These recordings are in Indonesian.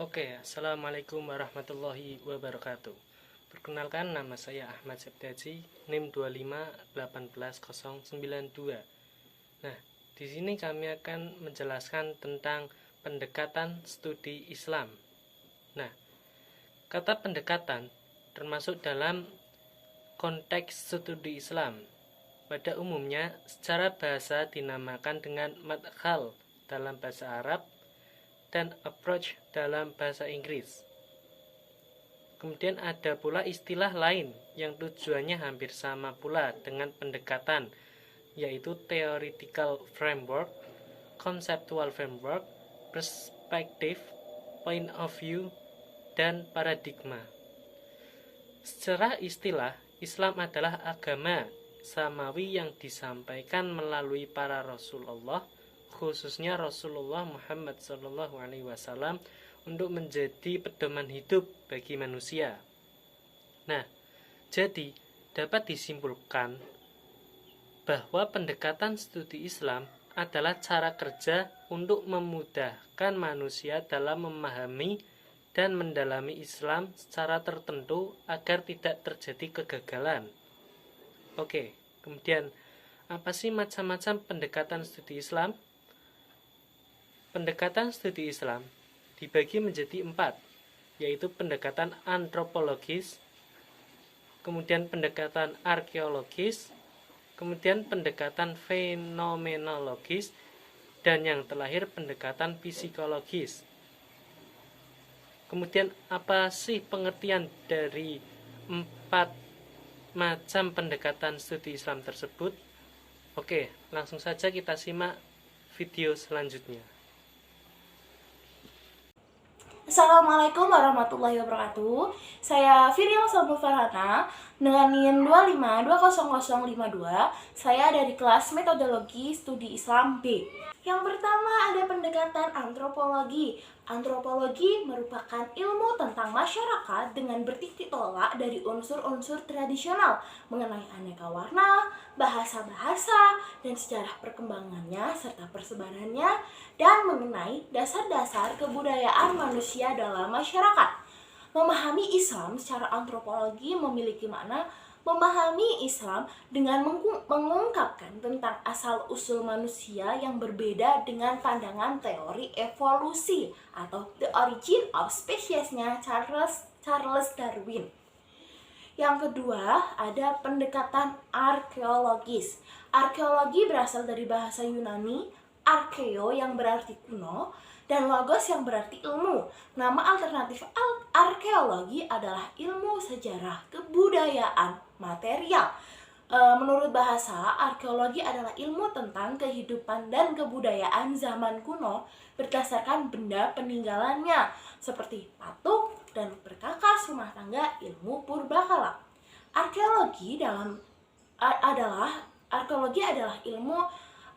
Assalamualaikum warahmatullahi wabarakatuh. Perkenalkan, nama saya Ahmad Septiaji, NIM 2518092. Nah, di sini kami akan menjelaskan tentang pendekatan studi Islam. Nah, kata pendekatan termasuk dalam konteks studi Islam. Pada umumnya, secara bahasa dinamakan dengan madkhal dalam bahasa Arab dan approach dalam bahasa Inggris. Kemudian ada pula istilah lain yang tujuannya hampir sama pula dengan pendekatan, yaitu theoretical framework, conceptual framework, perspective, point of view, dan paradigma. Secara istilah, Islam adalah agama samawi yang disampaikan melalui para Rasulullah, khususnya Rasulullah Muhammad SAW, untuk menjadi pedoman hidup bagi manusia. Nah, jadi dapat disimpulkan bahwa pendekatan studi Islam adalah cara kerja untuk memudahkan manusia dalam memahami dan mendalami Islam secara tertentu agar tidak terjadi kegagalan. Kemudian apa sih macam-macam pendekatan studi Islam? Pendekatan studi Islam dibagi menjadi 4, yaitu pendekatan antropologis, kemudian pendekatan arkeologis, kemudian pendekatan fenomenologis, dan yang terakhir pendekatan psikologis. Kemudian apa sih pengertian dari 4 macam pendekatan studi Islam tersebut? Langsung saja kita simak video selanjutnya. Assalamualaikum warahmatullahi wabarakatuh. Saya Firial Samul Farhana dengan NIM 2520052. Saya dari kelas Metodologi Studi Islam B. Yang pertama ada pendekatan antropologi. Antropologi merupakan ilmu tentang masyarakat dengan bertitik tolak dari unsur-unsur tradisional mengenai aneka warna, bahasa-bahasa, dan sejarah perkembangannya serta persebarannya, dan mengenai dasar-dasar kebudayaan manusia dalam masyarakat. Memahami Islam secara antropologi memiliki makna memahami Islam dengan mengungkapkan tentang asal-usul manusia yang berbeda dengan pandangan teori evolusi atau The Origin of Species-nya Charles Darwin. Yang kedua, ada pendekatan arkeologis. Arkeologi berasal dari bahasa Yunani, arkeo yang berarti kuno, dan logos yang berarti ilmu. Nama alternatif arkeologi adalah ilmu sejarah kebudayaan material. Menurut bahasa, arkeologi adalah ilmu tentang kehidupan dan kebudayaan zaman kuno berdasarkan benda peninggalannya, seperti patung dan perkakas rumah tangga ilmu purbakala. Arkeologi adalah ilmu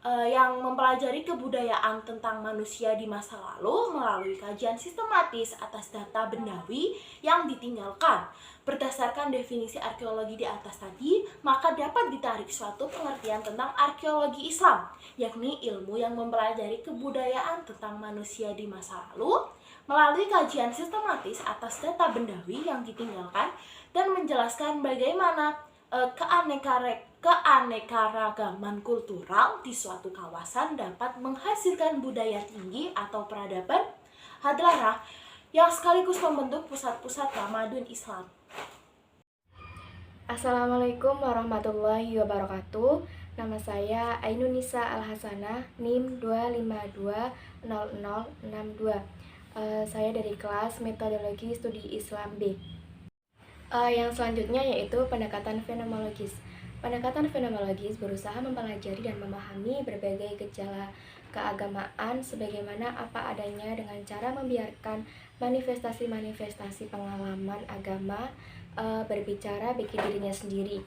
yang mempelajari kebudayaan tentang manusia di masa lalu melalui kajian sistematis atas data bendawi yang ditinggalkan. Berdasarkan definisi arkeologi di atas tadi, maka dapat ditarik suatu pengertian tentang arkeologi Islam, yakni ilmu yang mempelajari kebudayaan tentang manusia di masa lalu melalui kajian sistematis atas data bendawi yang ditinggalkan dan menjelaskan bagaimana keanekaragaman kultural di suatu kawasan dapat menghasilkan budaya tinggi atau peradaban hadlarah yang sekaligus membentuk pusat-pusat tamadun Islam. Assalamualaikum warahmatullahi wabarakatuh. Nama saya Ainunisa Alhasanah, NIM 2520062. Saya dari kelas Metodologi Studi Islam B. Yang selanjutnya yaitu pendekatan fenomenologis. Pendekatan fenomenologis berusaha mempelajari dan memahami berbagai gejala keagamaan sebagaimana apa adanya dengan cara membiarkan manifestasi-manifestasi pengalaman agama berbicara bagi dirinya sendiri.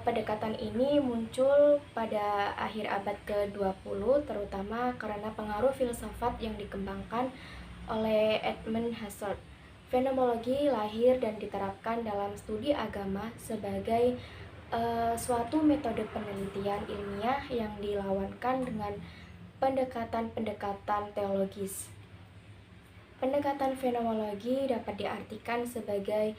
Pendekatan ini muncul pada akhir abad ke-20 terutama karena pengaruh filsafat yang dikembangkan oleh Edmund Husserl. Fenomenologi lahir dan diterapkan dalam studi agama sebagai suatu metode penelitian ilmiah yang dilawankan dengan pendekatan-pendekatan teologis. Pendekatan fenomenologi dapat diartikan sebagai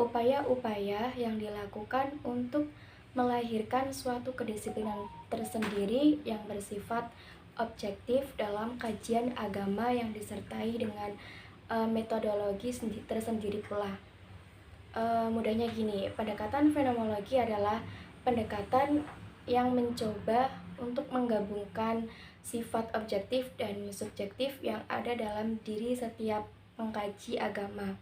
upaya-upaya yang dilakukan untuk melahirkan suatu kedisiplinan tersendiri yang bersifat objektif dalam kajian agama yang disertai dengan metodologi tersendiri pula. Mudahnya gini, pendekatan fenomenologi adalah pendekatan yang mencoba untuk menggabungkan sifat objektif dan subjektif yang ada dalam diri setiap pengkaji agama.